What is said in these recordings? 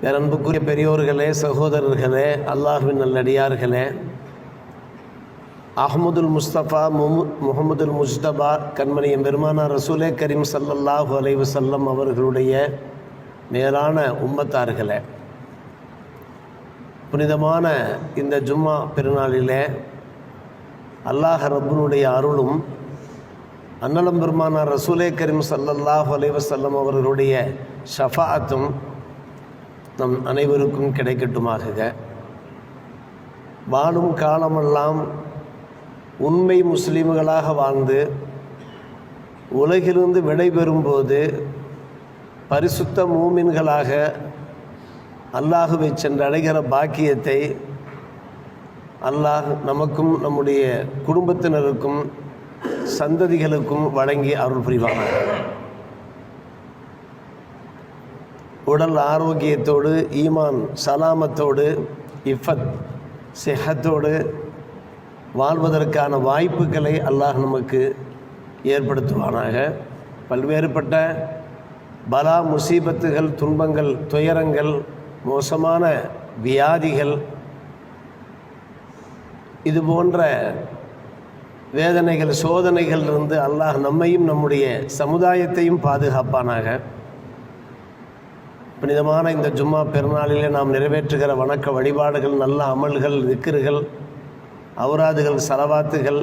பேரன்புக்குரிய பெரியோர்களே, சகோதரர்களே, அல்லாஹ்வின் நல்லடியார்களே, அஹ்மதுல் முஸ்தபா முஹம்மதுல் முஜ்தபா கண்மணியம் பெருமானார் ரசூலே கரீம் ஸல்லல்லாஹு அலைஹி வஸல்லம் அவர்களுடைய மேலான உம்மத்தார்களே, புனிதமான இந்த ஜும்மா பெருநாளிலே அல்லாஹ் ரப்புனுடைய அருளும் அன்னலம் பெருமானார் ரசூலே கரீம் ஸல்லல்லாஹு அலைஹி வஸல்லம் அவர்களுடைய ஷஃபாஅத்தும் நம் அனைவருக்கும் கிடைக்கட்டுமாக. வாழும் காலமெல்லாம் உண்மை முஸ்லீம்களாக வாழ்ந்து உலகிலிருந்து விடைபெறும்போது பரிசுத்த மூமின்களாக அல்லாஹுவை சென்றடைகிற பாக்கியத்தை அல்லாஹ் நமக்கும் நம்முடைய குடும்பத்தினருக்கும் சந்ததிகளுக்கும் வழங்கி அருள் புரிவானாக. உடல் ஆரோக்கியத்தோடு, ஈமான் சலாமத்தோடு, இஃபத் சிஹத்தோடு வாழ்வதற்கான வாய்ப்புகளை அல்லாஹ் நமக்கு ஏற்படுத்துவானாக. பல்வேறுபட்ட பலா முசீபத்துகள், துன்பங்கள், துயரங்கள், மோசமான வியாதிகள், இது போன்ற வேதனைகள், சோதனைகள் இருந்து அல்லாஹ் நம்மையும் நம்முடைய சமுதாயத்தையும் பாதுகாப்பானாக. புனிதமான இந்த ஜும்மா பெருநாளிலே நாம் நிறைவேற்றுகிற வணக்க வழிபாடுகள், நல்ல அமல்கள், திக்ருகள், அவுராதுகள், சலவாத்துகள்,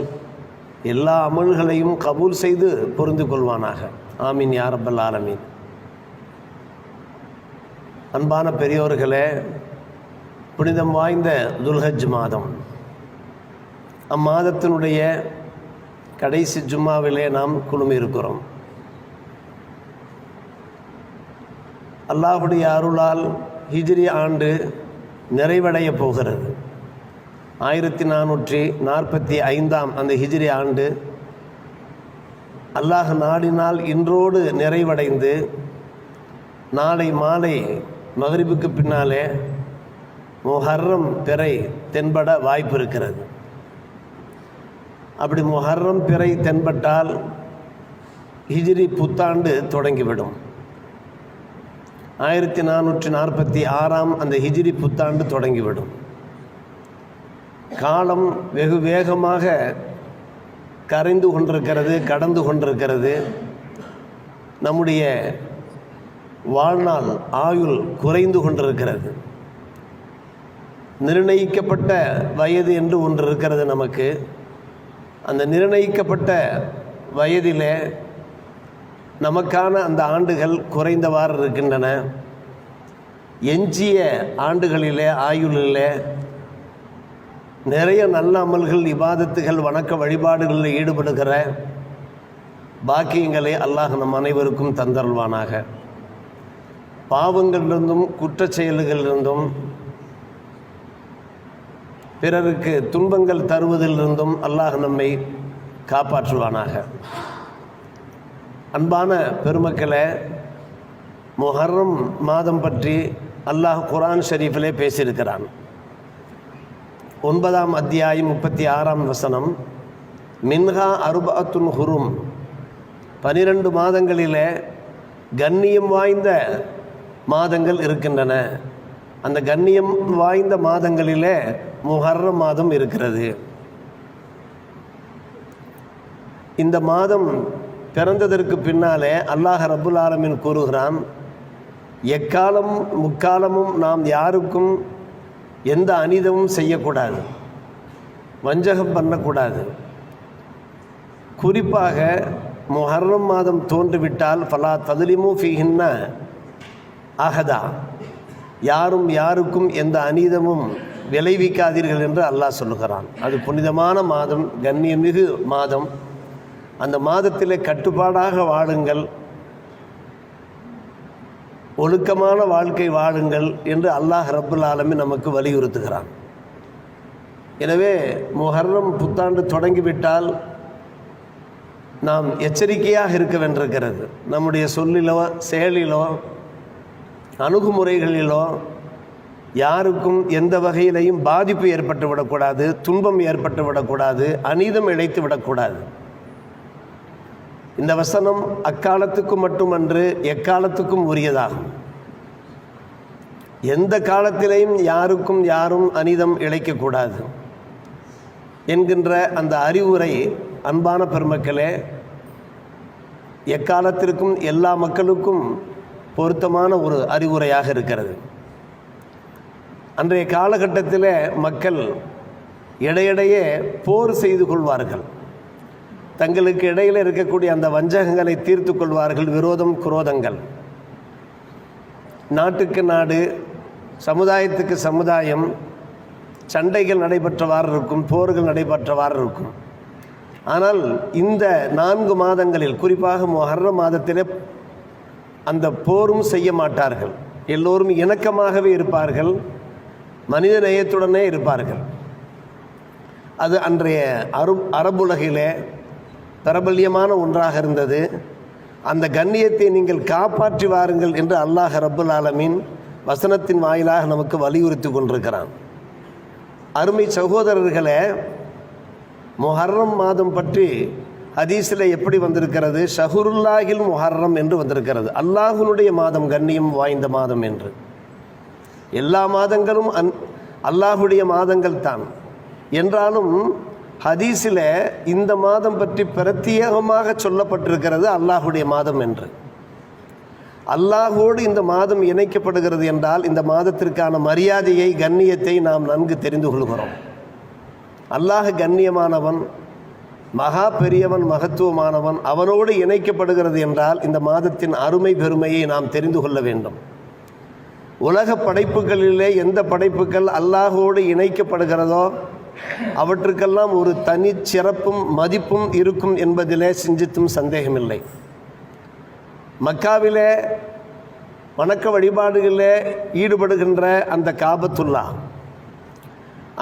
எல்லா அமல்களையும் கபூல் செய்து பொருந்து கொள்வானாக. ஆமீன் யா ரப்பல் ஆலமீன். அன்பான பெரியோர்களே, புனிதம் வாய்ந்த துல்ஹஜ் மாதம், அம்மாதத்தினுடைய கடைசி ஜும்மாவிலே நாம் குழுமியிருக்கிறோம். அல்லாஹுடைய அருளால் ஹிஜ்ரி ஆண்டு நிறைவடைய போகிறது. 1445 அந்த ஹிஜ்ரி ஆண்டு அல்லாஹ் நாடினால் இன்றோடு நிறைவடைந்து நாளை மாலை மக்ரிபுக்கு பின்னாலே முஹர்ரம் பிறை தென்பட வாய்ப்பு இருக்கிறது. அப்படி முஹர்ரம் பிறை தென்பட்டால் ஹிஜ்ரி புத்தாண்டு தொடங்கிவிடும். 1446 அந்த ஹிஜ்ரி புத்தாண்டு தொடங்கிவிடும். காலம் வெகு வேகமாக கரைந்து கொண்டிருக்கிறது, கடந்து கொண்டிருக்கிறது. நம்முடைய வாழ்நாள் ஆயுள் குறைந்து கொண்டிருக்கிறது. நிர்ணயிக்கப்பட்ட வயது என்று ஒன்று இருக்கிறது நமக்கு. அந்த நிர்ணயிக்கப்பட்ட வயதிலே நமக்கான அந்த ஆண்டுகள் குறைந்தவாறு இருக்கின்றன. எஞ்சிய ஆண்டுகளிலே, ஆயுளிலே நிறைய நல்ல அமல்கள், இபாதத்துகள், வணக்க வழிபாடுகளில் ஈடுபடுகிற பாக்கியங்களை அல்லாஹ் நம் அனைவருக்கும் தந்தருள்வானாக. பாவங்களிலிருந்தும் குற்றச் செயல்களிலிருந்தும் பிறருக்கு துன்பங்கள் தருவதிலிருந்தும் அல்லாஹ் நம்மை காப்பாற்றுவானாக. அன்பான பெருமக்களே, முஹர்ரம் மாதம் பற்றி அல்லாஹ் குர்ஆன் ஷரீஃபிலே பேசியிருக்கிறான். 9ஆம் அத்தியாயம் 36ஆம் வசனம், மின்ஹா அர்பஅத்துன் ஹுரும், 12 மாதங்களிலே கண்ணியம் வாய்ந்த மாதங்கள் இருக்கின்றன. அந்த கண்ணியம் வாய்ந்த மாதங்களிலே முஹர்ரம் மாதம் இருக்கிறது. இந்த மாதம் பிறந்ததற்கு பின்னாலே அல்லாஹ் ரப்புல் ஆலமீன் கூறுகிறான், எக்காலம் முக்காலமும் நாம் யாருக்கும் எந்த அநீதமும் செய்யக்கூடாது, வஞ்சகம் பண்ணக்கூடாது. குறிப்பாக முஹர்ரம் மாதம் தோன்றிவிட்டால் ஃபலா ததுலிமு ஃபீஹின்ன அஹதா, யாரும் யாருக்கும் எந்த அநீதமும் விளைவிக்காதீர்கள் என்று அல்லாஹ் சொல்லுகிறான். அது புனிதமான மாதம், கண்ணியமிகு மாதம். அந்த மாதத்திலே கட்டுப்பாடாக வாழுங்கள், ஒழுக்கமான வாழ்க்கை வாழுங்கள் என்று அல்லாஹ் ரப்புல் ஆலமீன் நமக்கு வலியுறுத்துகிறான். எனவே முஹர்ரம் புத்தாண்டு தொடங்கிவிட்டால் நாம் எச்சரிக்கையாக இருக்க வேண்டியிருக்கிறது. நம்முடைய சொல்லிலோ, செயலிலோ, அணுகுமுறைகளிலோ யாருக்கும் எந்த வகையிலையும் பாதிப்பு ஏற்பட்டு விடக்கூடாது, துன்பம் ஏற்பட்டு விடக்கூடாது, அநீதம் இழைத்து விடக்கூடாது. இந்த வசனம் அக்காலத்துக்கும் மட்டுமன்று எக்காலத்துக்கும் உரியதாகும். எந்த காலத்திலேயும் யாருக்கும் யாரும் அநீதம் இழைக்கக்கூடாது என்கின்ற அந்த அறிவுரை அன்பான பெருமக்களே எக்காலத்திற்கும் எல்லா மக்களுக்கும் பொருத்தமான ஒரு அறிவுரையாக இருக்கிறது. அன்றைய காலகட்டத்தில் மக்கள் இடையிடையே போர் செய்து கொள்வார்கள். தங்களுக்கு இடையில் இருக்கக்கூடிய அந்த வஞ்சகங்களை தீர்த்து கொள்வார்கள். விரோதம் குரோதங்கள், நாட்டுக்கு நாடு, சமுதாயத்துக்கு சமுதாயம், சண்டைகள் நடைபெற்றவாறு இருக்கும், போர்கள் நடைபெற்றவாறு இருக்கும். ஆனால் இந்த 4 மாதங்களில், குறிப்பாக முஹர்ரம் மாதத்திலே அந்த போரும் செய்ய மாட்டார்கள். எல்லோரும் இணக்கமாகவே இருப்பார்கள், மனித நேயத்துடனே இருப்பார்கள். அது அன்றைய அரபுலகிலே பிரபல்யமான ஒன்றாக இருந்தது. அந்த கண்ணியத்தை நீங்கள் காப்பாற்றி வாருங்கள் என்று அல்லாஹ் ரப்புல் ஆலமீன் வசனத்தின் வாயிலாக நமக்கு வலியுறுத்தி கொண்டிருக்கிறான். அருமை சகோதரர்களே, முஹர்ரம் மாதம் பற்றி ஹதீஸில் எப்படி வந்திருக்கிறது? ஷஹுருல்லாஹில் முஹர்ரம் என்று வந்திருக்கிறது. அல்லாஹ்வுடைய மாதம், கண்ணியம் வாய்ந்த மாதம் என்று. எல்லா மாதங்களும் அல்லாஹ்வுடைய மாதங்கள் தான் என்றாலும் ஹதீஸில் இந்த மாதம் பற்றி பிரத்யேகமாக சொல்லப்பட்டிருக்கிறது அல்லாஹ்வுடைய மாதம் என்று. அல்லாஹோடு இந்த மாதம் இணைக்கப்படுகிறது என்றால் இந்த மாதத்திற்கான மரியாதையை, கண்ணியத்தை நாம் நன்கு தெரிந்து கொள்கிறோம். அல்லாஹ் கண்ணியமானவன், மகா பெரியவன், மகத்துவமானவன். அவனோடு இணைக்கப்படுகிறது என்றால் இந்த மாதத்தின் அருமை பெருமையை நாம் தெரிந்து கொள்ள வேண்டும். உலக படைப்புகளிலே எந்த படைப்புகள் அல்லாஹோடு இணைக்கப்படுகிறதோ அவற்றுக்கெல்லாம் ஒரு தனி சிறப்பும் மதிப்பும் இருக்கும் என்பதிலே சிந்தித்தும் சந்தேகமில்லை. மக்காவிலே வணக்க வழிபாடுகளிலே ஈடுபடுகின்ற அந்த காபத்துல்லா,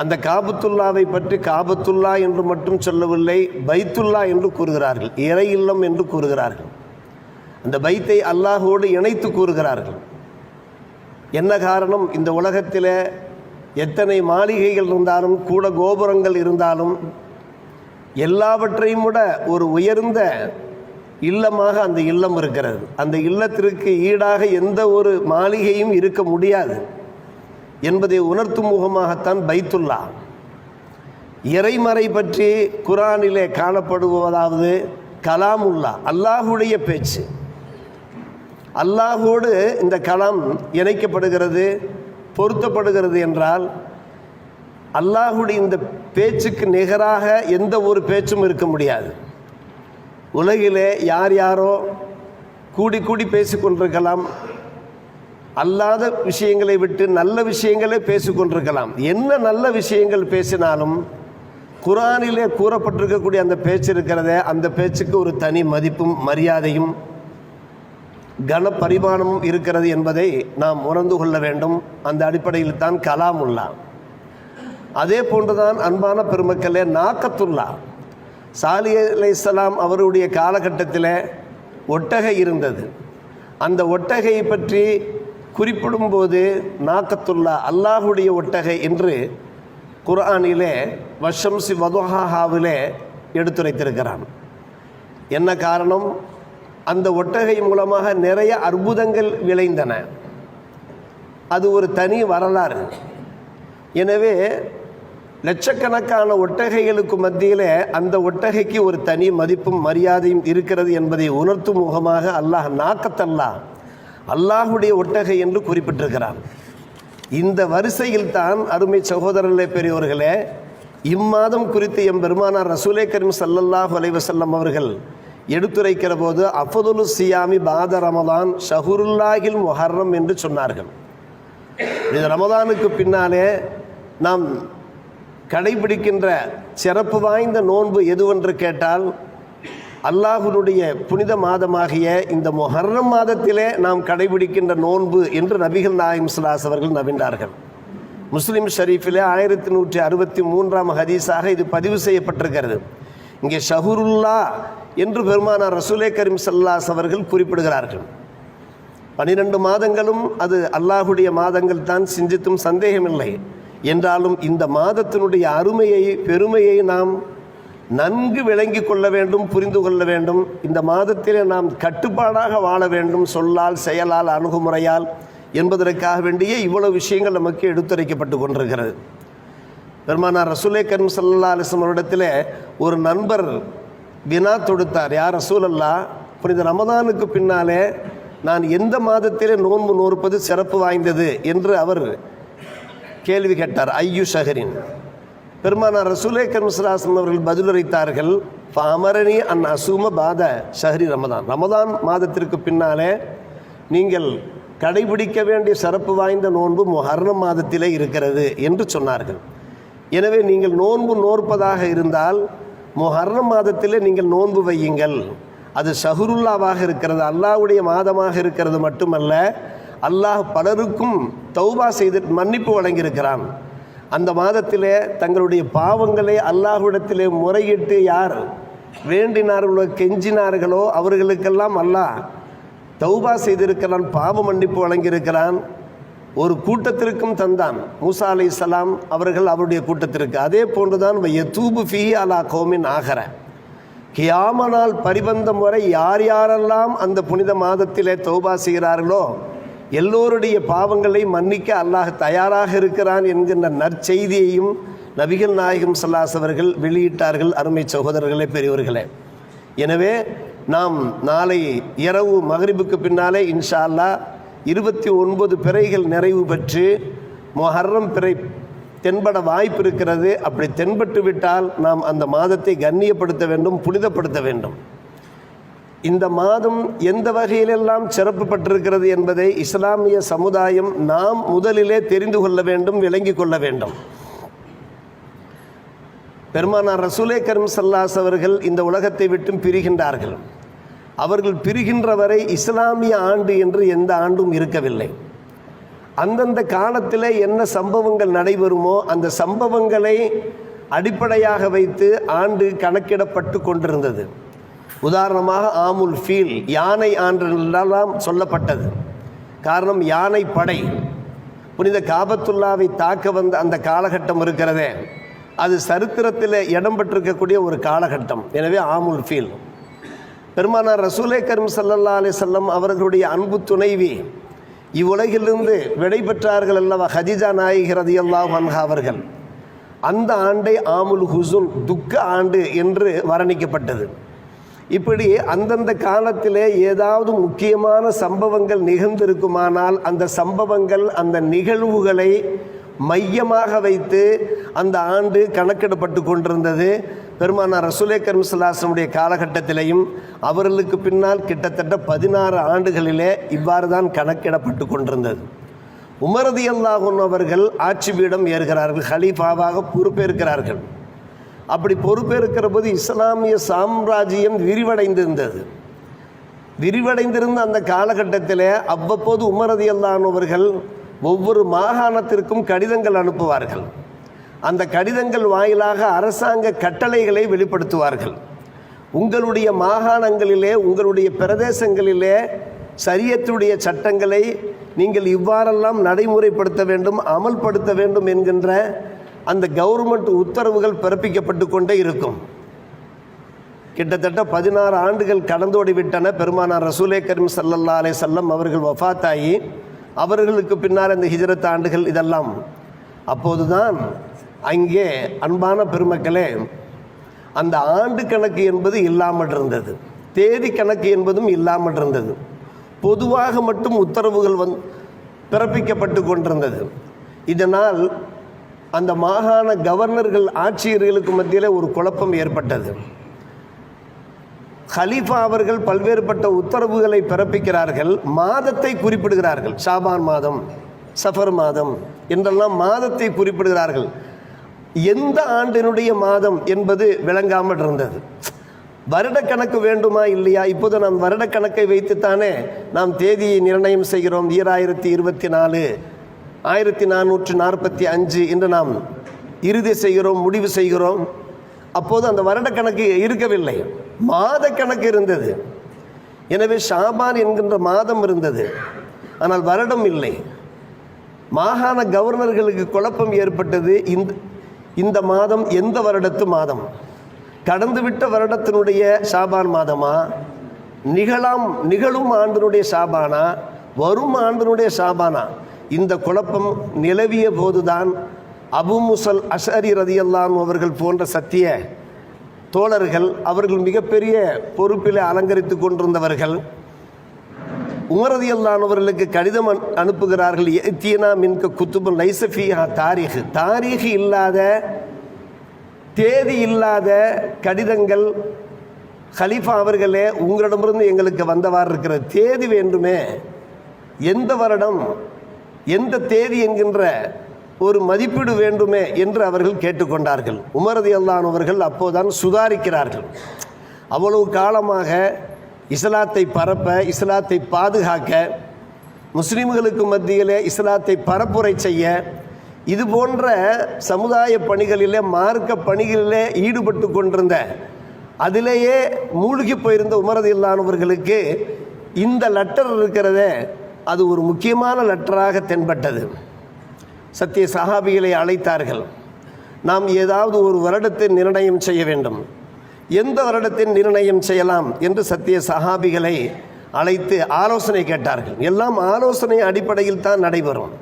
அந்த காபத்துல்லாவை பற்றி காபத்துல்லா என்று மட்டும் சொல்லவில்லை, பைத்துல்லா என்று கூறுகிறார்கள், இறை இல்லம் என்று கூறுகிறார்கள். அந்த பைத்தை அல்லாஹோடு இணைத்து கூறுகிறார்கள். என்ன காரணம்? இந்த உலகத்தில் எத்தனை மாளிகைகள் இருந்தாலும் கூட, கோபுரங்கள் இருந்தாலும், எல்லாவற்றையும் விட ஒரு உயர்ந்த இல்லமாக அந்த இல்லம் இருக்கிறது. அந்த இல்லத்திற்கு ஈடாக எந்த ஒரு மாளிகையும் இருக்க முடியாது என்பதை உணர்த்தும் முகமாகத்தான் பைத்துல்லா. இறைமறை பற்றி குர்ஆனிலே காணப்படுவதாவது கலாமுல்லா, அல்லாஹுடைய பேச்சு. அல்லாஹோடு இந்த கலாம் இணைக்கப்படுகிறது, பொருத்தப்படுகிறது என்றால் அல்லாஹுடைய இந்த பேச்சுக்கு நிகராக எந்த ஒரு பேச்சும் இருக்க முடியாது. உலகிலே யார் யாரோ கூடி கூடி பேசிக்கொண்டிருக்கலாம், அல்லாத விஷயங்களை விட்டு நல்ல விஷயங்களே பேசிக்கொண்டிருக்கலாம். என்ன நல்ல விஷயங்கள் பேசினாலும் குர்ஆனிலே கூறப்பட்டிருக்கக்கூடிய அந்த பேச்சு இருக்கிறதே, அந்த பேச்சுக்கு ஒரு தனி மதிப்பும் மரியாதையும் கனப்பரிமாணமும் இருக்கிறது என்பதை நாம் உணர்ந்து கொள்ள வேண்டும். அந்த அடிப்படையில் தான் கலாமுல்லா. அதே போன்றுதான் அன்பான பெருமக்களே நாக்கத்துல்லா. சாலிஹ் அலைஹிஸ்ஸலாம் அவருடைய காலகட்டத்தில் ஒட்டகை இருந்தது. அந்த ஒட்டகையை பற்றி குறிப்பிடும்போது நாக்கத்துல்லா, அல்லாஹுடைய ஒட்டகை என்று குர்ஆனிலே வஷம்சி வதுஹாவிலே எடுத்துரைத்திருக்கிறான். என்ன காரணம்? அந்த ஒட்டகை மூலமாக நிறைய அற்புதங்கள் விளைந்தன. அது ஒரு தனி வரலாறு. எனவே லட்சக்கணக்கான ஒட்டகைகளுக்கு மத்தியிலே அந்த ஒட்டகைக்கு ஒரு தனி மதிப்பும் மரியாதையும் இருக்கிறது என்பதை உணர்த்தும் முகமாக அல்லாஹ் நாக்கத்தல்லா, அல்லாஹுடைய ஒட்டகை என்று குறிப்பிட்டிருக்கிறான். இந்த வரிசையில் தான் அருமை சகோதரர்களே, பெரியோர்களே, இம்மாதம் குறித்து எம்பெருமானார் ரசூலே கரீம் ஸல்லல்லாஹு அலைஹி வஸல்லம் அவர்கள் எடுத்துரைக்கிற போது அஃதலு சியாமி பாத ரமதான் ஷஹுருல்லாஹில் முஹர்ரம் என்று சொன்னார்கள். இது ரமதானுக்கு பின்னாலே நாம் கடைபிடிக்கின்ற சிறப்பு வாய்ந்த நோன்பு எதுவென்று கேட்டால் அல்லாஹ்வுடைய புனித மாதமாகிய இந்த முஹர்ரம் மாதத்திலே நாம் கடைபிடிக்கின்ற நோன்பு என்று நபிகள் நாயகம் ஸல்லல்லாஹு அலைஹி அவர்கள் நவின்றார்கள். முஸ்லிம் ஷரீஃபிலே 1163ஆம் ஹதீஸாக இது பதிவு செய்யப்பட்டிருக்கிறது. இங்கே ஷஹுருல்லா என்று பெருமானார் ரசூலே கரீம் ஸல்லல்லாஹு அலைஹி அவர்கள் குறிப்பிடுகிறார்கள். 12 மாதங்களும் அது அல்லாஹுடைய மாதங்கள் தான், சிந்தித்தும் சந்தேகமில்லை. என்றாலும் இந்த மாதத்தினுடைய அருமையை, பெருமையை நாம் நன்கு விளங்கி கொள்ள வேண்டும், புரிந்து கொள்ள வேண்டும். இந்த மாதத்திலே நாம் கட்டுப்பாடாக வாழ வேண்டும். சொல்லால், செயலால், அணுகுமுறையால் என்பதற்காக வேண்டிய இவ்வளவு விஷயங்கள் நமக்கு எடுத்துரைக்கப்பட்டு கொண்டிருக்கிறது. பெருமானார் ரசூலே கரீம் ஸல்லல்லாஹு அலைஹி வஸல்லம் அவரிடத்தில் ஒரு நண்பர் வினா தொடுத்தார், யார் ரசூலல்லா, புனித ரமதானுக்கு பின்னாலே நான் எந்த மாதத்திலே நோன்பு நோற்பது சிறப்பு வாய்ந்தது என்று அவர் கேள்வி கேட்டார். ஐயு ஷஹரின். பெருமானார் ரசூலே கரீம் ஸல்லல்லாஹு அலைஹி வஸல்லம் அவர்கள் பதிலுரைத்தார்கள், ஃபஅமரனி அன் அசூம பாத ஷஹரி ரமதான், ரமதான் மாதத்திற்கு பின்னாலே நீங்கள் கடைபிடிக்க வேண்டிய சிறப்பு வாய்ந்த நோன்பு முஹர்ரம் மாதத்திலே இருக்கிறது என்று சொன்னார்கள். எனவே நீங்கள் நோன்பு நோற்பதாக இருந்தால் முஹர்ரம் மாதத்திலே நீங்கள் நோன்பு வையுங்கள். அது ஷஹருல்லாவாக இருக்கிறது, அல்லாஹ்வுடைய மாதமாக இருக்கிறது மட்டுமல்ல, அல்லாஹ் பலருக்கும் தௌபா செய்து மன்னிப்பு வழங்கியிருக்கிறான். அந்த மாதத்திலே தங்களுடைய பாவங்களை அல்லாஹ்விடத்திலே முறையிட்டு யார் வேண்டினார்களோ கெஞ்சினார்களோ அவர்களுக்கெல்லாம் அல்லாஹ் தௌபா செய்திருக்கிறான், பாவ மன்னிப்பு வழங்கியிருக்கிறான். ஒரு கூட்டத்திற்கும் தந்தான், மூசா அலைஹிஸ்ஸலாம் அவர்கள் அவருடைய கூட்டத்திற்கு. அதே போன்றுதான் யதூபு ஃபீஹி அலா கௌமின் ஆகர, கியாம நாள் பரிபந்தம் வரை யார் யாரெல்லாம் அந்த புனித மாதத்திலே தௌபா செய்கிறார்களோ எல்லோருடைய பாவங்களை மன்னிக்க அல்லாஹ் தயாராக இருக்கிறான் என்கின்ற நற்செய்தியையும் நபிகள் நாயகம் ஸல்லல்லாஹு அலைஹி வஸல்லம் அவர்கள் வெளியிட்டார்கள். அருமை சகோதரர்களே, பெரியவர்களே, எனவே நாம் நாளை இரவு மக்ரிபுக்கு பின்னாலே இன்ஷா அல்லாஹ் 29 பிறைகள் நிறைவு பெற்று முஹர்ரம் பிறை தென்பட வாய்ப்பு இருக்கிறது. அப்படி தென்பட்டு விட்டால் நாம் அந்த மாதத்தை கண்ணியப்படுத்த வேண்டும், புனிதப்படுத்த வேண்டும். இந்த மாதம் எந்த வகையிலெல்லாம் சிறப்பு பெற்றிருக்கிறது என்பதை இஸ்லாமிய சமுதாயம் நாம் முதலிலே தெரிந்து கொள்ள வேண்டும், விளங்கி கொள்ள வேண்டும். பெருமானார் ரசூலே கரீம் ஸல்லல்லாஹு அலைஹி வஸல்லம் அவர்கள் இந்த உலகத்தை விட்டும் பிரிகின்றார்கள். அவர்கள் பிரிகின்ற வரை இஸ்லாமிய ஆண்டு என்று எந்த ஆண்டும் இருக்கவில்லை. அந்தந்த காலத்தில் என்ன சம்பவங்கள் நடைபெறுமோ அந்த சம்பவங்களை அடிப்படையாக வைத்து ஆண்டு கணக்கிடப்பட்டு கொண்டிருந்தது. உதாரணமாக ஆமுல் ஃபீல், யானை ஆண்டெல்லாம் சொல்லப்பட்டது. காரணம், யானை படை புனித காபத்துல்லாவை தாக்க வந்த அந்த காலகட்டம் இருக்கிறதே, அது சரித்திரத்தில் இடம் பெற்றிருக்கக்கூடிய ஒரு காலகட்டம். எனவே ஆமுல் ஃபீல். பெருமானார் ரசூலே கரீம் ஸல்லல்லாஹு அலைஹி வஸல்லம் அவர்களுடைய அன்பு துணைவி இவ்வுலகிலிருந்து விடை பெற்றார்கள் அல்லவா, ஹதீஜா நாயகி ரலியல்லாஹு அன்ஹா அவர்கள். அந்த ஆண்டை ஆமுல் ஹுசுன், துக்க ஆண்டு என்று வர்ணிக்கப்பட்டது. இப்படி அந்தந்த காலத்திலே ஏதாவது முக்கியமான சம்பவங்கள் நிகழ்ந்திருக்குமானால் அந்த சம்பவங்கள் அந்த நிகழ்வுகளை மையமாக வைத்து அந்த ஆண்டு கணக்கிடப்பட்டு கொண்டிருந்தது. பெருமானார் ரசூலே கரீம் ஸல்லல்லாஹு அலைஹி வஸல்லம் காலகட்டத்திலேயும் அவர்களுக்கு பின்னால் கிட்டத்தட்ட 16 ஆண்டுகளிலே இவ்வாறு தான் கணக்கிடப்பட்டு கொண்டிருந்தது. உமர் ரலியல்லாஹு அன்ஹு அவர்கள் ஆட்சி பீடம் ஏறுகிறார்கள், ஹலீஃபாவாக பொறுப்பேற்கிறார்கள். அப்படி பொறுப்பேற்கிற போது இஸ்லாமிய சாம்ராஜ்யம் விரிவடைந்திருந்த அந்த காலகட்டத்தில் அவ்வப்போது உமர் ரலியல்லாஹு அன்ஹு அவர்கள் ஒவ்வொரு மாகாணத்திற்கும் கடிதங்கள் அனுப்புவார்கள். அந்த கடிதங்கள் வாயிலாக அரசாங்க கட்டளைகளை வெளிப்படுத்துவார்கள். உங்களுடைய மாகாணங்களிலே, உங்களுடைய பிரதேசங்களிலே ஷரியத்துடைய சட்டங்களை நீங்கள் இவ்வாறெல்லாம் நடைமுறைப்படுத்த வேண்டும், அமல்படுத்த வேண்டும் என்கின்ற அந்த கவர்மெண்ட் உத்தரவுகள் பிறப்பிக்கப்பட்டு கொண்டே இருக்கும். கிட்டத்தட்ட 16 ஆண்டுகள் கடந்தோடிவிட்டன. பெருமானார் ரசூலே கரீம் ஸல்லல்லாஹு அலைஹி வஸல்லம் அவர்கள் வஃபாத்தாகி அவர்களுக்கு பின்னால் இந்த ஹிஜ்ரத் ஆண்டுகள் இதெல்லாம். அப்போதுதான் அங்கே அன்பான பெருமக்களே, அந்த ஆண்டு கணக்கு என்பது இல்லாமல் இருந்தது, தேதி கணக்கு என்பதும் இல்லாமல் இருந்தது. பொதுவாக மட்டும் உத்தரவுகள் பிறப்பிக்கப்பட்டு கொண்டிருந்தது. இதனால் அந்த மாகாண கவர்னர்கள், ஆட்சியர்களுக்கு மத்தியில் ஒரு குழப்பம் ஏற்பட்டது. ஹலீஃபா அவர்கள் பல்வேறுபட்ட உத்தரவுகளை பிறப்பிக்கிறார்கள், மாதத்தை குறிப்பிடுகிறார்கள். ஷாபான் மாதம், சஃபர் மாதம் என்றெல்லாம் மாதத்தை குறிப்பிடுகிறார்கள். எந்த ஆண்டினுடைய மாதம் என்பது விளங்காமல் இருந்தது. வருடக்கணக்கு வேண்டுமா இல்லையா? இப்போது நாம் வருடக்கணக்கை வைத்துத்தானே நாம் தேதியை நிர்ணயம் செய்கிறோம். 2024, 1445 என்று நாம் இறுதி செய்கிறோம், முடிவு செய்கிறோம். அப்போது அந்த வருடக்கணக்கு இருக்கவில்லை, மாத கணக்கு இருந்தது. எனவே ஷாபான் என்கின்ற மாதம் இருந்தது, ஆனால் வருடம் இல்லை. மாகாண கவர்னர்களுக்கு குழப்பம் ஏற்பட்டது. இந்த மாதம் எந்த வருடத்து மாதம்? கடந்துவிட்ட வருடத்தினுடைய ஷாபான் மாதமா, நிகழும் ஆண்டினுடைய ஷாபானா, வரும் ஆண்டினுடைய ஷாபானா. இந்த குழப்பம் நிலவிய போதுதான் அபு முசல் அஷரி ரதியல்லாஹு அவர்கள் போன்ற சத்திய தோழர்கள், அவர்கள் மிகப்பெரிய பொறுப்பில் அலங்கரித்து கொண்டிருந்தவர்கள், உமர் ரலியல்லாஹு அவர்களுக்கு கடிதம் அனுப்புகிறார்கள். எத்தியனா மின்க குத்துபுன் லைஸ ஃபீஹா தாரீஹ், தாரீஹ் இல்லாத, தேதி இல்லாத கடிதங்கள் ஹலீஃபா அவர்களே உங்களிடமிருந்து எங்களுக்கு வந்தவாறு இருக்கிற தேதி வேண்டுமே, எந்த வருடம் எந்த தேதி என்கின்ற ஒரு மதிப்பீடு வேண்டுமே என்று அவர்கள் கேட்டுக்கொண்டார்கள். உமர் ரலியல்லாஹு அவர்கள் அப்போதான் சுதாரிக்கிறார்கள். அவ்வளவு காலமாக இஸ்லாத்தை பரப்ப, இஸ்லாத்தை பாதுகாக்க, முஸ்லிம்களுக்கு மத்தியிலே இஸ்லாத்தை பரப்புரை செய்ய, இது போன்ற சமுதாய பணிகளிலே, மார்க்க பணிகளிலே ஈடுபட்டு கொண்டிருந்த, அதிலேயே மூழ்கி போயிருந்த உமர் ரலியல்லாஹு அவர்களுக்கு இந்த லெட்டர் இருக்கிறதே அது ஒரு முக்கியமான லெட்டராக தென்பட்டது. சத்திய சஹாபிகளை அழைத்தார்கள். நாம் ஏதாவது ஒரு வருடத்தை நிர்ணயம் செய்ய வேண்டும், எந்த வருடத்தில் நிர்ணயம் செய்யலாம் என்று சத்திய சஹாபிகளை அழைத்து ஆலோசனை கேட்டார்கள். எல்லாம் ஆலோசனை அடிப்படையில் தான் நடைபெறும்.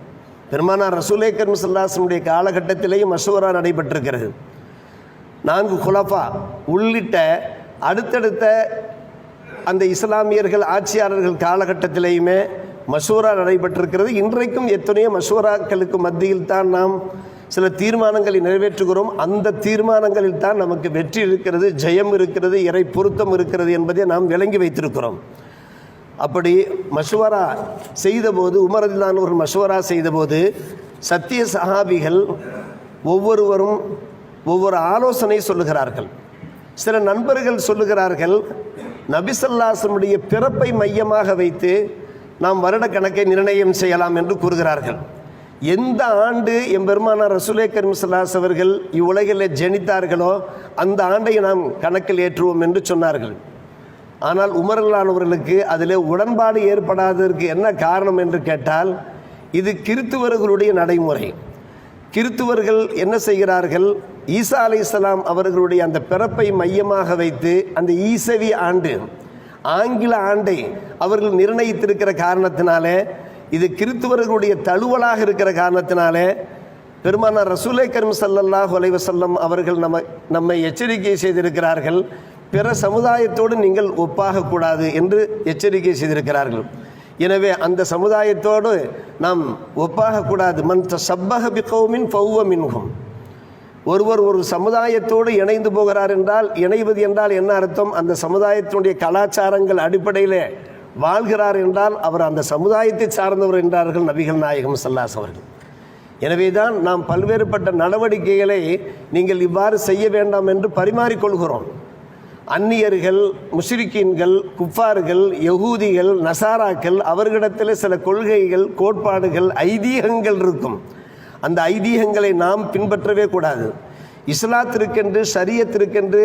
பெருமானார் ரசூலே கரீம் ஸல்லல்லாஹு அலைஹி வஸல்லம் காலகட்டத்திலேயும் மஷூரா நடைபெற்றிருக்கிறது. 4 குலஃபா உள்ளிட்ட அடுத்தடுத்த அந்த இஸ்லாமியர்கள் ஆட்சியாளர்கள் காலகட்டத்திலேயுமே மஷூரா நடைபெற்றிருக்கிறது. இன்றைக்கும் எத்தனையோ மஷூராக்களுக்கு மத்தியில் தான் நாம் சில தீர்மானங்களை நிறைவேற்றுகிறோம். அந்த தீர்மானங்களில் தான் நமக்கு வெற்றி இருக்கிறது, ஜெயம் இருக்கிறது, இறை பொருத்தம் இருக்கிறது என்பதை நாம் விளங்கி வைத்திருக்கிறோம். அப்படி மஷூரா செய்தபோது, உமர் ரலியல்லாஹு அன்ஹு மஷூரா செய்தபோது சத்திய சஹாபிகள் ஒவ்வொருவரும் ஒவ்வொரு ஆலோசனை சொல்லுகிறார்கள். சில நண்பர்கள் சொல்லுகிறார்கள், நபி ஸல்லல்லாஹு அலைஹி வஸல்லம் பிறப்பை மையமாக வைத்து நாம் வருட கணக்கை நிர்ணயம் செய்யலாம் என்று கூறுகிறார்கள். எந்த ஆண்டு எம்பெருமானார் ரசூலே கரீம் ஸல்லல்லாஹு அலைஹி வஸல்லம் அவர்கள் இவ்வுலகில் ஜனித்தார்களோ அந்த ஆண்டை நாம் கணக்கில் ஏற்றுவோம் என்று சொன்னார்கள். ஆனால் உமர் ரலியல்லாஹு அன்ஹு அவர்களுக்கு அதில் உடன்பாடு ஏற்படாததற்கு என்ன காரணம் என்று கேட்டால், இது கிறித்துவர்களுடைய நடைமுறை. கிறித்துவர்கள் என்ன செய்கிறார்கள், ஈசா அலைஹிஸ்ஸலாம் அவர்களுடைய அந்த பிறப்பை மையமாக வைத்து அந்த ஈசவி ஆண்டு, ஆங்கில ஆண்டை அவர்கள் நிர்ணயித்திருக்கிற காரணத்தினாலே, இது கிறித்துவர்களுடைய தழுவலாக இருக்கிற காரணத்தினாலே பெருமானார் ரசூலே கரீம் ஸல்லல்லாஹு அலைஹி வஸல்லம் அவர்கள் நம்மை எச்சரிக்கை செய்திருக்கிறார்கள். பிற சமுதாயத்தோடு நீங்கள் ஒப்பாகக்கூடாது என்று எச்சரிக்கை செய்திருக்கிறார்கள். எனவே அந்த சமுதாயத்தோடு நாம் ஒப்பாகக்கூடாது. மன் தஷப்பஹ பிகௌமின் ஃபஹுவ மின்ஹும். ஒருவர் ஒரு சமுதாயத்தோடு இணைந்து போகிறார் என்றால், இணைவது என்றால் என்ன அர்த்தம், அந்த சமுதாயத்தினுடைய கலாச்சாரங்கள் அடிப்படையில் வாழ்கிறார் என்றால் அவர் அந்த சமுதாயத்தை சார்ந்தவர் என்றார்கள் நபிகள் நாயகம் ஸல்லல்லாஹு அலைஹி வஸல்லம். எனவே தான் நாம் பல்வேறுபட்ட நடவடிக்கைகளை நீங்கள் இவ்வாறு செய்ய வேண்டாம் என்று பரிமாறிக்கொள்கிறோம். அந்நியர்கள், முஷ்ரிக்கீன்கள், குஃபார்கள், யகூதிகள், நசாராக்கள், அவர்களிடத்தில் சில கொள்கைகள், கோட்பாடுகள், ஐதீகங்கள் இருக்கும். அந்த ஐதீகங்களை நாம் பின்பற்றவே கூடாது. இஸ்லாத்திற்கென்று, ஷரியத்திற்கென்று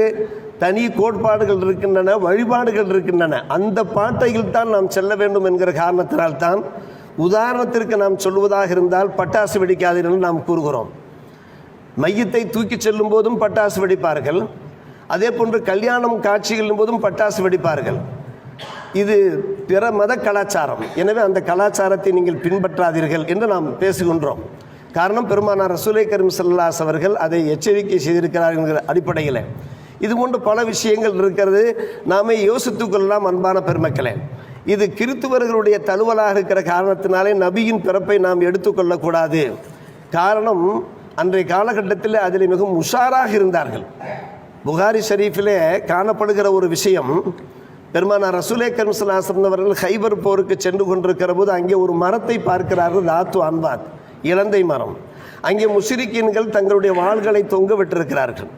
தனி கோட்பாடுகள் இருக்கின்றன, வழிபாடுகள் இருக்கின்றன. அந்த பாட்டையில் தான் நாம் செல்ல வேண்டும் என்கிற காரணத்தினால்தான், உதாரணத்திற்கு நாம் சொல்வதாக இருந்தால், பட்டாசு வெடிக்காதீர்கள் நாம் கூறுகிறோம். மையத்தை தூக்கி செல்லும் போதும் பட்டாசு வெடிப்பார்கள். அதே போன்று கல்யாணம் காட்சிகளின் போதும் பட்டாசு வெடிப்பார்கள். இது பிற மத கலாச்சாரம். எனவே அந்த கலாச்சாரத்தை நீங்கள் பின்பற்றாதீர்கள் என்று நாம் பேசுகின்றோம். காரணம், பெருமானார் ரசூலே கரீம் ஸல்லல்லாஹு அலைஹி வஸல்லம் அவர்கள் அதை எச்சரிக்கை செய்திருக்கிறார்கள் என்கிற அடிப்படையில். இது போன்று பல விஷயங்கள் இருக்கிறது, நாமே யோசித்துக் கொள்ளலாம். அன்பான பெருமக்களே, இது கிறித்துவர்களுடைய தழுவலாக இருக்கிற காரணத்தினாலே நபியின் பிறப்பை நாம் எடுத்துக்கொள்ளக்கூடாது. காரணம், அன்றைய காலகட்டத்தில் அதில் மிகவும் உஷாராக இருந்தார்கள். புகாரி ஷரீஃபிலே காணப்படுகிற ஒரு விஷயம், பெருமானார் ரசூலே கரீம் ஸல்லல்லாஹு அலைஹி வஸல்லம் அவர்கள் ஹைபர் போருக்கு சென்று கொண்டிருக்கிற போது அங்கே ஒரு மரத்தை பார்க்கிறார்கள், தாத்து அன்வாத், இலந்தை மரம். அங்கே முஷ்ரிக்கீன்கள் தங்களுடைய வாள்களை தொங்க விட்டிருக்கிறார்கள்.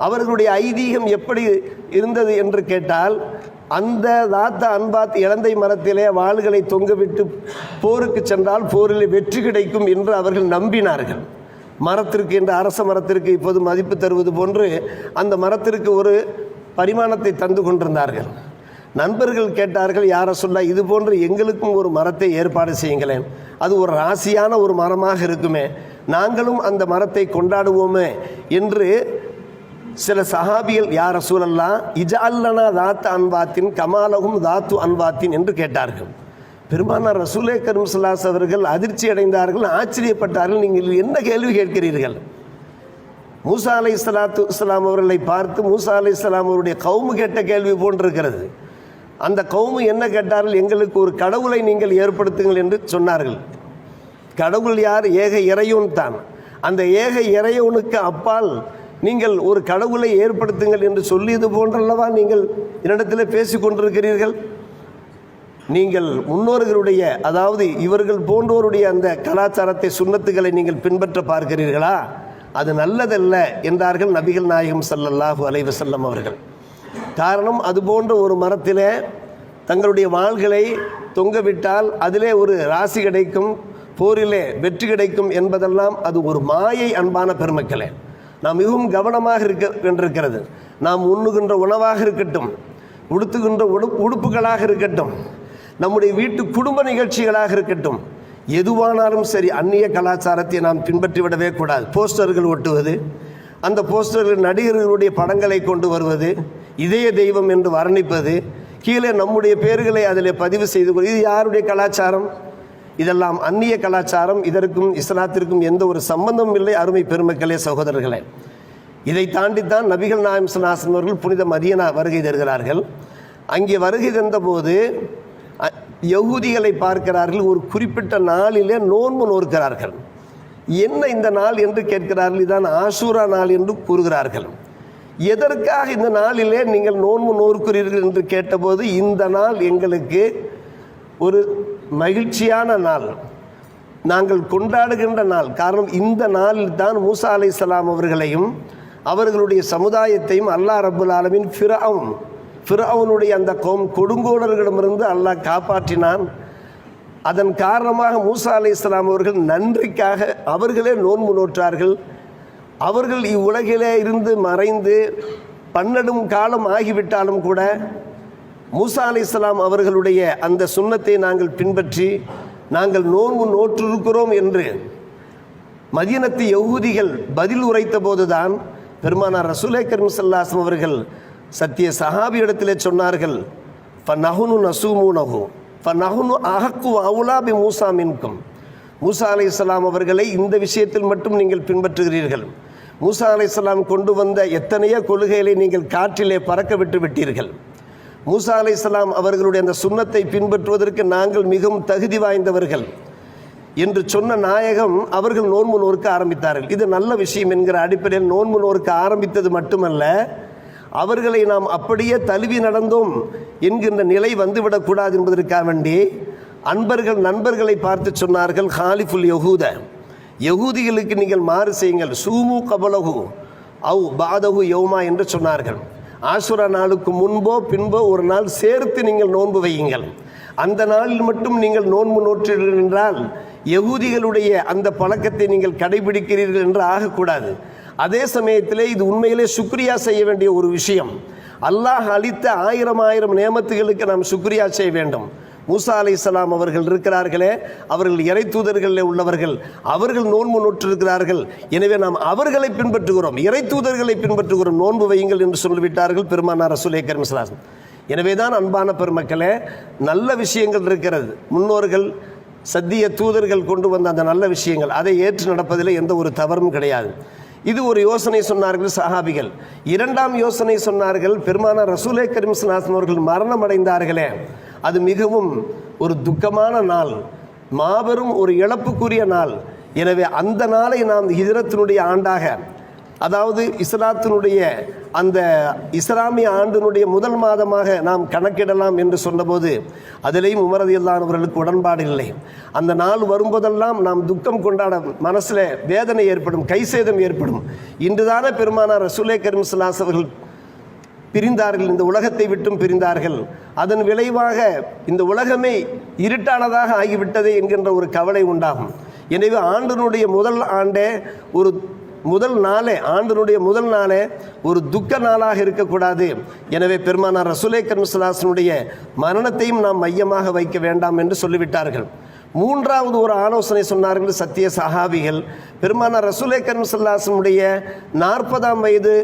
அவர்களுடைய ஐதீகம் எப்படி இருந்தது என்று கேட்டால், அந்த தாத்த அன்பாத் இலந்தை மரத்திலே வாள்களை தொங்கவிட்டு போருக்கு சென்றால் போரில் வெற்றி கிடைக்கும் என்று அவர்கள் நம்பினார்கள். மரத்திற்கு, என்ற அரச மரத்திற்கு இப்போது மதிப்பு தருவது போன்று அந்த மரத்திற்கு ஒரு பரிமாணத்தை தந்து கொண்டிருந்தார்கள். நண்பர்கள் கேட்டார்கள், யார சொல்ல இது போன்று எங்களுக்கும் ஒரு மரத்தை ஏற்பாடு செய்யுங்களேன், அது ஒரு ராசியான ஒரு மரமாக இருக்குமே, நாங்களும் அந்த மரத்தை கொண்டாடுவோமே என்று சில சஹாபிகள், யார் ரசூலல்லாஹ் இஜஅல்லனா தாத்து அன்வாத்தின் கமாலகும் தாத்து அன்வாத்தின் என்று கேட்டார்கள். பெருமானார் ரசூலே கரீம் ஸல்லல்லாஹு அலைஹி அவர்கள் அதிர்ச்சி அடைந்தார்கள், ஆச்சரியப்பட்டார்கள். நீங்கள் என்ன கேள்வி கேட்கிறீர்கள்? மூசா அலைஹிஸ்ஸலாத்து வஸ்ஸலாம் அவர்களை பார்த்து மூசா அலைஹிஸ்ஸலாம் அவருடைய கௌமு கேட்ட கேள்வி போன்றிருக்கிறது. அந்த கௌமு என்ன கேட்டார்கள்? எங்களுக்கு ஒரு கடவுளை நீங்கள் ஏற்படுத்துங்கள் என்று சொன்னார்கள். கடவுள் யார்? ஏக இறைவன் தான். அந்த ஏக இறைவனுக்கு அப்பால் நீங்கள் ஒரு கடவுளை ஏற்படுத்துங்கள் என்று சொல்லியது போன்றல்லவா நீங்கள் என்னிடத்தில் பேசிக் கொண்டிருக்கிறீர்கள்? நீங்கள் முன்னோர்களுடைய, அதாவது இவர்கள் போன்றோருடைய அந்த கலாச்சாரத்தை, சுன்னத்துகளை நீங்கள் பின்பற்ற பார்க்கிறீர்களா? அது நல்லதல்ல என்றார்கள் நபிகள் நாயகம் ஸல்லல்லாஹு அலைஹி வஸல்லம் அவர்கள். காரணம், அது போன்ற ஒரு மரத்திலே தங்களுடைய வாள்களை தொங்கவிட்டால் அதிலே ஒரு ராசி கிடைக்கும், போரிலே வெற்றி கிடைக்கும் என்பதெல்லாம் அது ஒரு மாயை. அன்பான பெருமக்களே, நாம் மிகவும் கவனமாக இருக்க வேண்டியிருக்கிறது. நாம் உண்ணுகின்ற உணவாக இருக்கட்டும், உடுத்துகின்ற உடுப்புகளாக இருக்கட்டும், நம்முடைய வீட்டு குடும்ப நிகழ்ச்சிகளாக இருக்கட்டும், எதுவானாலும் சரி அந்நிய கலாச்சாரத்தை நாம் பின்பற்றிவிடவே கூடாது. போஸ்டர்கள் ஒட்டுவது, அந்த போஸ்டர்கள் நடிகர்களுடைய படங்களை கொண்டு வருவது, இதய தெய்வம் என்று வர்ணிப்பது, கீழே நம்முடைய பேர்களை அதில் பதிவு செய்து கொள்வது, இது யாருடைய கலாச்சாரம்? இதெல்லாம் அந்நிய கலாச்சாரம். இதற்கும் இஸ்லாத்திற்கும் எந்த ஒரு சம்பந்தமும் இல்லை. அருமை பெருமக்களே, சகோதரர்களே, இதை தாண்டித்தான் நபிகள் நாயகம் ஸல்லல்லாஹு அலைஹி அவர்கள் புனித மதீனா வருகை தருகிறார்கள். அங்கே வருகை தந்தபோது யகூதிகளை பார்க்கிறார்கள். ஒரு குறிப்பிட்ட நாளிலே நோன்பு நோக்கிறார்கள். என்ன இந்த நாள் என்று கேட்கிறார்கள். இதான் ஆஷூரா நாள் என்று கூறுகிறார்கள். எதற்காக இந்த நாளிலே நீங்கள் நோன்பு நோக்கிறீர்கள் என்று கேட்டபோது, இந்த நாள் எங்களுக்கு ஒரு மகிழ்ச்சியான நாள், நாங்கள் கொண்டாடுகின்ற நாள். காரணம், இந்த நாளில் தான் மூசா அலைஹிஸ்ஸலாம் அவர்களையும் அவர்களுடைய சமுதாயத்தையும் அல்லாஹ் ரப்புல் ஆலமீன் ஃபிரௌனுடைய அந்த கொடுங்கோலர்களிடமிருந்து அல்லாஹ் காப்பாற்றினான். அதன் காரணமாக மூசா அலைஹிஸ்ஸலாம் அவர்கள் நன்றிக்காக அவர்களே நோன்பு நோற்றார்கள். அவர்கள் இவ்வுலகிலே இருந்து மறைந்து பன்னெடும் காலம் ஆகிவிட்டாலும் கூட மூசா அலைஹிஸ்ஸலாம் அவர்களுடைய அந்த சுன்னத்தை நாங்கள் பின்பற்றி நாங்கள் நோன்பு நோற்றிருக்கிறோம் என்று மதீனத்து யகூதிகள் பதில் உரைத்த போதுதான் பெருமானார் ரசூலே கரீம் ஸல்லல்லாஹு அலைஹி அவர்கள் சத்திய சஹாபியிடத்திலே சொன்னார்கள், ஃபநஹ்னு நஸூமுனஹு ஃபநஹ்னு அஹக்கு அவுலா பி மூசா மின்கும். மூசா அலைஹிஸ்ஸலாம் அவர்களை இந்த விஷயத்தில் மட்டும் நீங்கள் பின்பற்றுகிறீர்கள். மூசா அலைஹிஸ்ஸலாம் கொண்டு வந்த எத்தனையோ கொள்கைகளை நீங்கள் காற்றிலே பறக்க விட்டு விட்டீர்கள். மூசா அலைஹிஸ்ஸலாம் அவர்களுடைய அந்த சுன்னத்தை பின்பற்றுவதற்கு நாங்கள் மிகவும் தகுதி வாய்ந்தவர்கள் என்று சொன்ன நாயகம் அவர்கள் நோன்பு நோக்க ஆரம்பித்தார்கள். இது நல்ல விஷயம் என்கிற அடிப்படையில் நோன்பு நோக்க ஆரம்பித்தது மட்டுமல்ல, அவர்களை நாம் அப்படியே தழுவி நடந்தோம் என்கின்ற நிலை வந்துவிடக்கூடாது என்பதற்காக வேண்டி நண்பர்களை பார்த்து சொன்னார்கள், ஹாலிஃபுல் யஹூத, யகூதிகளுக்கு நீங்கள் மாறு செய்யுங்கள், சூமு கபலகு அவு பாதகு யௌமா என்று சொன்னார்கள். ஆஷுரா நாளுக்கு முன்போ பின்போ ஒரு நாள் சேர்த்து நீங்கள் நோன்பு வையுங்கள். அந்த நாளில் மட்டும் நீங்கள் நோன்பு நோற்றீர்கள் என்றால் யகூதிகளுடைய அந்த பழக்கத்தை நீங்கள் கடைபிடிக்கிறீர்கள் என்று ஆகக்கூடாது. அதே சமயத்திலே இது உண்மையிலே சுக்ரியா செய்ய வேண்டிய ஒரு விஷயம். அல்லாஹ் அளித்த ஆயிரம் நேமத்துகளுக்கு நாம் சுக்ரியா செய்ய வேண்டும். மூசா அலைஹிஸ்ஸலாம் அவர்கள் இருக்கிறார்களே, அவர்கள் இறை தூதர்களில் உள்ளவர்கள், அவர்கள் நோன்பு நோற்றிருக்கிறார்கள். எனவே நாம் அவர்களை பின்பற்றுகிறோம், இறை தூதர்களை பின்பற்றுகிறோம், நோன்பு வையுங்கள் என்று சொல்லிவிட்டார்கள் பெருமானார் ரசூலே கரீம் ஸல்லல்லாஹு அலைஹி வஸல்லம். எனவேதான் அன்பான பெருமக்களே, நல்ல விஷயங்கள் இருக்கிறது. முன்னோர்கள் சத்திய தூதர்கள் கொண்டு வந்த அந்த நல்ல விஷயங்கள், அதை ஏற்று நடப்பதில் எந்த ஒரு தவறும் கிடையாது. இது ஒரு யோசனை சொன்னார்கள் சஹாபிகள். இரண்டாம் யோசனை சொன்னார்கள், பெருமானார் ரசூலே கரீம் ஸல்லல்லாஹு அலைஹி வஸல்லம் அவர்கள் மரணம் அடைந்தார்களே, அது மிகவும் ஒரு துக்கமான நாள், மாபெரும் ஒரு இழப்புக்குரிய நாள். எனவே அந்த நாளை நாம் ஹிஜ்ரத்தினுடைய ஆண்டாக, அதாவது இஸ்லாத்தினுடைய அந்த இஸ்லாமிய ஆண்டினுடைய முதல் மாதமாக நாம் கணக்கிடலாம் என்று சொன்னபோது அதிலேயும் உமர் ரலியல்லாஹு அன்ஹு அவர்களுக்கு உடன்பாடு இல்லை. அந்த நாள் வரும்போதெல்லாம் நாம் துக்கம் கொண்டாட மனசில் வேதனை ஏற்படும், கைசேதம் ஏற்படும். இன்றுதானே பெருமானார் ரசூலே கரீம் ஸல்லல்லாஹு அலைஹி வஸல்லம் பிரிந்தார்கள், இந்த உலகத்தை விட்டும் பிரிந்தார்கள். அதன் விளைவாக இந்த உலகமே இருட்டானதாக ஆகிவிட்டது என்கின்ற ஒரு கவலை உண்டாகும். எனவே ஆண்டினுடைய ஆண்டினுடைய முதல் நாளே ஒரு துக்க நாளாக இருக்கக்கூடாது. எனவே பெருமானார் ரசூலே கரீம் ஸல்லல்லாஹு அலைஹி வஸல்லம் மரணத்தையும் நாம் மையமாக வைக்க வேண்டாம் என்று சொல்லிவிட்டார்கள். மூன்றாவது ஒரு ஆலோசனை சொன்னார்கள் சத்திய சஹாபிகள். பெருமானார் ரசூலே கரீம் ஸல்லல்லாஹு அலைஹி வஸல்லம் உடைய 40ஆம் வயது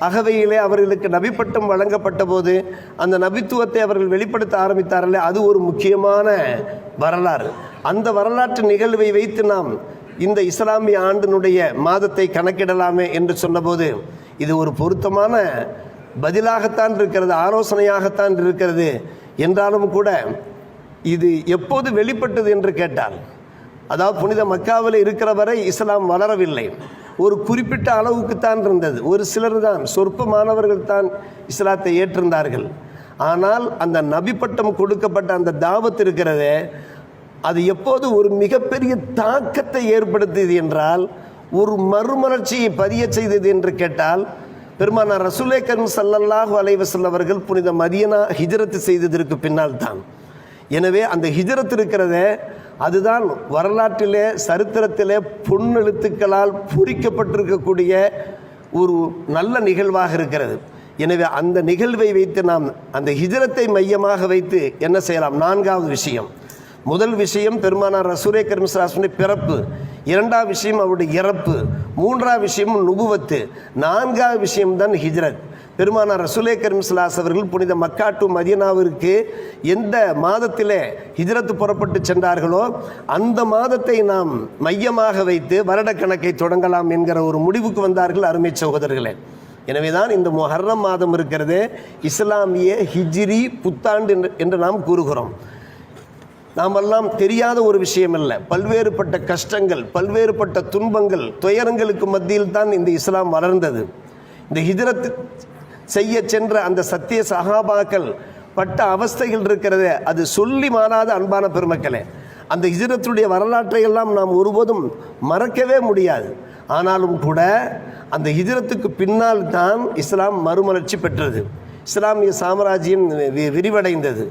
அகவையிலே அவர்களுக்கு நபிப்பட்டம் வழங்கப்பட்ட போது அந்த நபித்துவத்தை அவர்கள் வெளிப்படுத்த ஆரம்பித்தார்களே, அது ஒரு முக்கியமான வரலாறு. அந்த வரலாற்று நிகழ்வை வைத்து நாம் இந்த இஸ்லாமிய ஆண்டினுடைய மாதத்தை கணக்கிடலாமே என்று சொன்னபோது இது ஒரு பொருத்தமான பதிலாகத்தான் இருக்கிறது, ஆலோசனையாகத்தான் இருக்கிறது. என்றாலும் கூட இது எப்போது வெளிப்பட்டது என்று கேட்டால், அதாவது புனித மக்காவில் இருக்கிற வரை இஸ்லாம் வளரவில்லை. ஒரு குறிப்பிட்ட அளவுக்குத்தான் இருந்தது. ஒரு சிலர் தான், சொற்பமானவர்கள் தான் இஸ்லாத்தை ஏற்றிருந்தார்கள். ஆனால் அந்த நபி பட்டம் கொடுக்கப்பட்ட அந்த தாவத் இருக்கிறதே, அது எப்போது ஒரு மிகப்பெரிய தாக்கத்தை ஏற்படுத்தியது என்றால், ஒரு மறுமலர்ச்சியை பதிய செய்தது என்று கேட்டால், பெருமானார் ரசூலே கரீம் ஸல்லல்லாஹு அலைஹி வஸல்லம் அவர்கள் புனித மதீனா ஹிஜ்ரத் செய்ததற்கு பின்னால் தான். எனவே அந்த ஹிஜ்ரத் இருக்கிறதே, அதுதான் வரலாற்றிலே சரித்திரத்திலே பொன்னெழுத்துக்களால் பொறிக்கப்பட்டிருக்கக்கூடிய ஒரு நல்ல நிகழ்வாக இருக்கிறது. எனவே அந்த நிகழ்வை வைத்து நாம் அந்த ஹிஜ்ரத்தை மையமாக வைத்து என்ன செய்யலாம்? 4வது விஷயம். முதல் விஷயம் பெருமானார் ரசூலே கரீம் ஸல்லல்லாஹு அலைஹி வஸல்லம் பிறப்பு, 2வது விஷயம் அவருடைய இறப்பு, 3வது விஷயம் நுபுவத்து, 4வது விஷயம்தான் ஹிஜ்ரத். பெருமானார் ரசூலே கரீம் ஸல்லல்லாஹு அலைஹி அவர்கள் புனித மக்கா டு மதீனாவிற்கு எந்த மாதத்திலே ஹிஜ்ரத் புறப்பட்டு சென்றார்களோ அந்த மாதத்தை நாம் மையமாக வைத்து வருடக்கணக்கை தொடங்கலாம் என்கிற ஒரு முடிவுக்கு வந்தார்கள் அருமை சகோதரர்களே. எனவே தான் இந்த முஹர்ரம் மாதம் இருக்கிறது இஸ்லாமிய ஹிஜ்ரி புத்தாண்டு என்று நாம் கூறுகிறோம். நாமெல்லாம் தெரியாத ஒரு விஷயம் அல்ல. பல்வேறுபட்ட கஷ்டங்கள், பல்வேறுபட்ட துன்பங்கள், துயரங்களுக்கு மத்தியில் தான் இந்த இஸ்லாம் வளர்ந்தது. இந்த ஹிஜ்ரத் செய்ய சென்ற அந்த சத்திய சஹாபாக்கள் பட்ட அவஸ்தைகள் இருக்கிறதே, அது சொல்லி மாறாத அன்பான பெருமக்களே. அந்த ஹிஜ்ரத்துடைய வரலாற்றை எல்லாம் நாம் ஒருபோதும் மறக்கவே முடியாது. ஆனாலும் கூட அந்த ஹிஜ்ரத்துக்கு பின்னால் தான் இஸ்லாம் மறுமலர்ச்சி பெற்றது, இஸ்லாமிய சாம்ராஜ்யம் விரிவடைந்தது.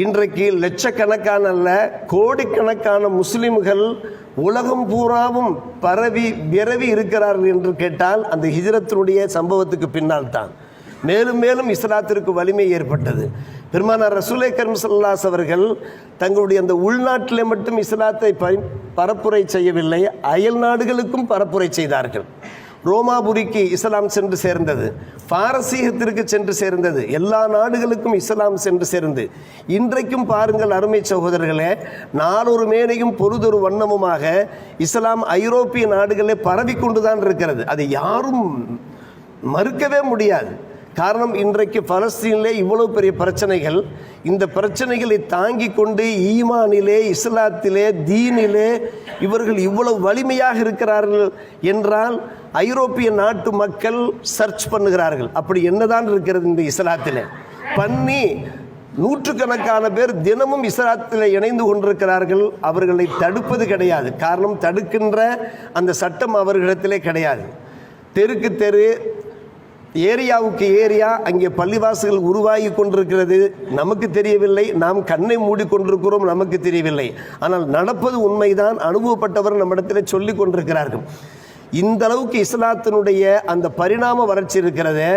இன்றைக்கு லட்சக்கணக்கான அல்ல, கோடிக்கணக்கான முஸ்லிம்கள் உலகம் பூராவும் விரவி இருக்கிறார்கள் என்று கேட்டால் அந்த ஹிஜ்ரத்தினுடைய சம்பவத்துக்கு பின்னால் தான் மேலும் மேலும் இஸ்லாத்திற்கு வலிமை ஏற்பட்டது. பெருமானார் ரசூலே கரீம் ஸல்லல்லாஹு அலைஹி அவர்கள் தங்களுடைய அந்த உள்நாட்டிலே மட்டும் இஸ்லாத்தை பரப்புரை செய்யவில்லை, அயல் நாடுகளுக்கும் பரப்புரை செய்தார்கள். ரோமாபுரிக்கு இஸ்லாம் சென்று சேர்ந்தது, பாரசீகத்திற்கு சென்று சேர்ந்தது, எல்லா நாடுகளுக்கும் இஸ்லாம் சென்று சேர்ந்து இன்றைக்கும் பாருங்கள் அருமை சகோதரர்களே, நாளொரு மேனையும் பொழுதொரு வண்ணமுமாக இஸ்லாம் ஐரோப்பிய நாடுகளே பரவி கொண்டுதான் இருக்கிறது. அதை யாரும் மறுக்கவே முடியாது. காரணம், இன்றைக்கு பலஸ்தீனிலே இவ்வளவு பெரிய பிரச்சனைகள், இந்த பிரச்சனைகளை தாங்கி கொண்டு ஈமானிலே, இஸ்லாத்திலே, தீனிலே இவர்கள் இவ்வளவு வலிமையாக இருக்கிறார்கள் என்றால் ஐரோப்பிய நாட்டு மக்கள் சர்ச் பண்ணுகிறார்கள், அப்படி என்னதான் இருக்கிறது இந்த இஸ்லாத்திலே பண்ணி நூற்றுக்கணக்கான பேர் தினமும் இஸ்லாத்தில் இணைந்து கொண்டிருக்கிறார்கள். அவர்களை தடுப்பது கிடையாது. காரணம், தடுக்கின்ற அந்த சட்டம் அவர்களிடத்திலே கிடையாது. தெருக்கு தெரு, ஏரியாவுக்கு ஏரியா அங்கே பள்ளிவாசல்கள் உருவாகி கொண்டிருக்கிறது. நமக்கு தெரியவில்லை, நாம் கண்ணை மூடிக்கொண்டிருக்கிறோம், நமக்கு தெரியவில்லை. ஆனால் நடப்பது உண்மைதான். அனுபவப்பட்டவர் நம்மிடத்தில் சொல்லி கொண்டிருக்கிறார்கள். இந்த அளவுக்கு இஸ்லாத்தினுடைய அந்த பரிணாம வளர்ச்சி இருக்கிறது.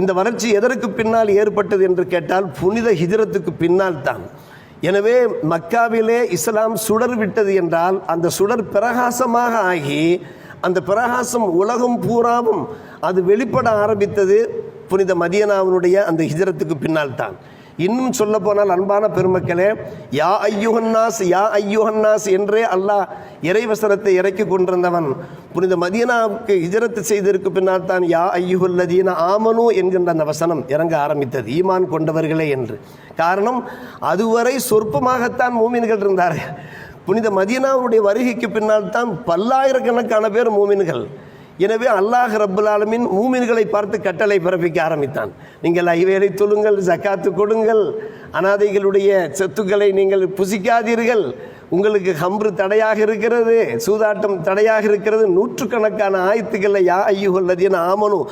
இந்த வளர்ச்சி எதற்கு பின்னால் ஏற்பட்டது என்று கேட்டால் புனித ஹிஜ்ரத்துக்கு பின்னால் தான். எனவே மக்காவிலே இஸ்லாம் சுடர் விட்டது என்றால் அந்த சுடர் பிரகாசமாக ஆகி அந்த பிரகாசம் உலகம் பூராவும் அது வெளிப்பட ஆரம்பித்தது புனித மதீனாவினுடைய அந்த ஹிஜ்ரத்துக்கு பின்னால் தான். இன்னும் சொல்ல போனால் அன்பான பெருமக்களே, யா ஐயுஹன்னாஸ் யா ஐயுஹன்னாஸ் என்றே அல்லாஹ் இறைவசனத்தை இறக்கி கொண்டிருந்தவன் புனித மதீனாவுக்கு ஹிஜ்ரத் செய்ததற்கு பின்னால் தான் யா ஐயுஹல்லதீன ஆமனு என்கின்ற அந்த வசனம் இறங்க ஆரம்பித்தது, ஈமான் கொண்டவர்களே என்று. காரணம், அதுவரை சொற்பமாகத்தான் மூமின்கள் இருந்தார்கள். புனித மதீனாவுடைய வருகைக்கு பின்னால் தான் பல்லாயிரக்கணக்கான பேர் மூமின்கள். எனவே அல்லாஹ் ரப்புல் ஆலமீன் மூமின்களை பார்த்து கட்டளை பிறப்பிக்க ஆரம்பித்தான். நீங்கள் ஐவேளை தொழுங்கள், ஜக்காத்து கொடுங்கள், அனாதைகளுடைய சொத்துக்களை நீங்கள் புசிக்காதீர்கள், உங்களுக்கு ஹம்ரு தடையாக இருக்கிறது, சூதாட்டம் தடையாக இருக்கிறது, நூற்றுக்கணக்கான ஆயத்துக்களை யா ஐயுஹல்லதீன ஆமனு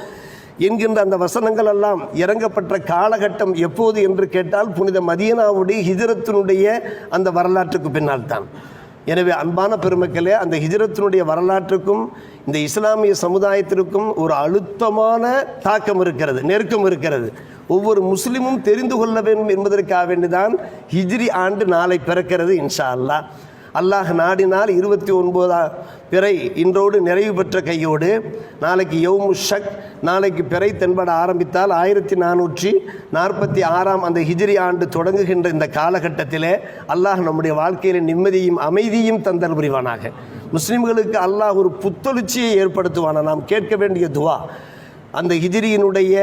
என்கின்ற அந்த வசனங்கள் எல்லாம் இறங்கப்பட்ட காலகட்டம் எப்போது என்று கேட்டால் புனித மதீனாவுடைய ஹிஜ்ரத்தினுடைய அந்த வரலாற்றுக்கு பின்னால் தான். எனவே அன்பான பெருமக்களே, அந்த ஹிஜ்ரத்தினுடைய வரலாற்றுக்கும் இந்த இஸ்லாமிய சமுதாயத்திற்கும் ஒரு அழுத்தமான தாக்கம் இருக்கிறது, நெருக்கம் இருக்கிறது. ஒவ்வொரு முஸ்லிமும் தெரிந்து கொள்ள வேண்டும் என்பதற்காக வேண்டிதான் ஹிஜ்ரி ஆண்டு நாளை பிறக்கிறது இன்ஷா அல்லாஹ். அல்லாஹ் நாடினால் 29 பிறை இன்றோடு நிறைவு பெற்ற கையோடு நாளைக்கு யௌமு ஷக், நாளைக்கு பிறை தென்பட ஆரம்பித்தால் 1446 அந்த ஹிஜ்ரி ஆண்டு தொடங்குகின்ற இந்த காலகட்டத்திலே அல்லாஹ் நம்முடைய வாழ்க்கையில் நிம்மதியும் அமைதியும் தந்தல் புரிவானாக. முஸ்லிம்களுக்கு அல்லாஹ் ஒரு புத்தெழுச்சியை ஏற்படுத்துவானா. நாம் கேட்க வேண்டிய துவா, அந்த ஹிஜ்ரியினுடைய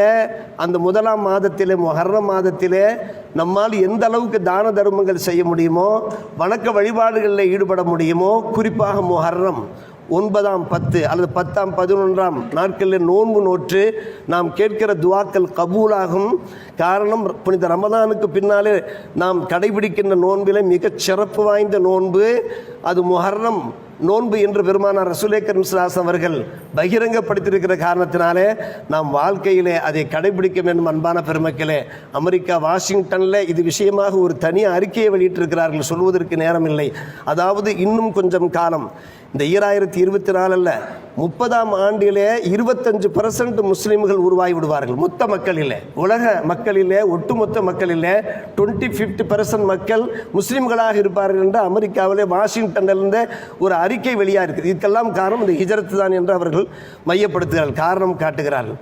அந்த 1ஆம் மாதத்திலே, முஹர்ரம் மாதத்திலே நம்மால் எந்த அளவுக்கு தான தர்மங்கள் செய்ய முடியுமோ, வணக்க வழிபாடுகளில் ஈடுபட முடியுமோ, குறிப்பாக முஹர்ரம் 9ஆம் 10 அல்லது 10ஆம் 11ஆம் நாட்களில் நோன்பு நோற்று நாம் கேட்கிற துவாக்கள் கபூலாகும். காரணம், புனித ரமதானுக்கு பின்னாலே நாம் கடைபிடிக்கின்ற நோன்பில் மிகச் சிறப்பு வாய்ந்த நோன்பு அது முஹர்ரம் நோன்பு என்று பெருமானார் ரசூலே கரீம் ஸல்லல்லாஹு அலைஹி அவர்கள் பகிரங்கப்படுத்தியிருக்கிற காரணத்தினாலே நாம் வாழ்க்கையிலே அதை கடைபிடிக்க வேண்டும். அன்பான பெருமக்களே, அமெரிக்கா வாஷிங்டனில் இது விஷயமாக ஒரு தனி அறிக்கையை வெளியிட்டிருக்கிறார்கள், சொல்வதற்கு நேரம் இல்லை. அதாவது இன்னும் கொஞ்சம் காலம், இந்த 2024 அல்ல 30ஆம் ஆண்டிலே 25% முஸ்லீம்கள் உருவாகி விடுவார்கள். மொத்த மக்களிலே, உலக மக்களிலே, ஒட்டுமொத்த மக்களிலே 25% மக்கள் முஸ்லீம்களாக இருப்பார்கள் என்று அமெரிக்காவிலே வாஷிங்டனிலிருந்து ஒரு அறிக்கை வெளியாக இருக்குது. இதுக்கெல்லாம் காரணம் இந்த ஹிஜ்ரத்து தான் என்று அவர்கள் மையப்படுத்துகிறார்கள், காரணம் காட்டுகிறார்கள்.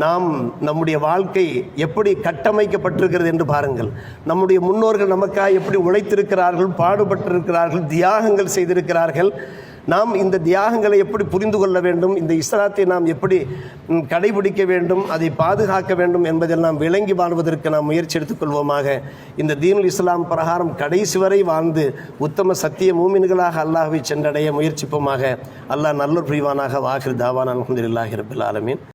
நாம் நம்முடைய வாழ்க்கை எப்படி கட்டமைக்கப்பட்டிருக்கிறது என்று பாருங்கள். நம்முடைய முன்னோர்கள் நமக்காக எப்படி உழைத்திருக்கிறார்கள், பாடுபட்டிருக்கிறார்கள், தியாகங்கள் செய்திருக்கிறார்கள். நாம் இந்த தியாகங்களை எப்படி புரிந்து கொள்ள வேண்டும், இந்த இஸ்லாத்தை நாம் எப்படி கடைபிடிக்க வேண்டும், அதை பாதுகாக்க வேண்டும் என்பதெல்லாம் விளங்கி வாழ்வதற்கு நாம் முயற்சி எடுத்துக்கொள்வோமாக. இந்த தீனுல் இஸ்லாம் பிரகாரம் கடைசி வரை வாழ்ந்து உத்தம சத்திய மூமின்களாக அல்லாஹ்வை சென்றடைய முயற்சிப்போமாக. அல்லாஹ் நல்ல புரிவானாக. வாஹிர் தாவானா அல்ஹம்துலில்லாஹி ரப்பில் ஆலமீன்.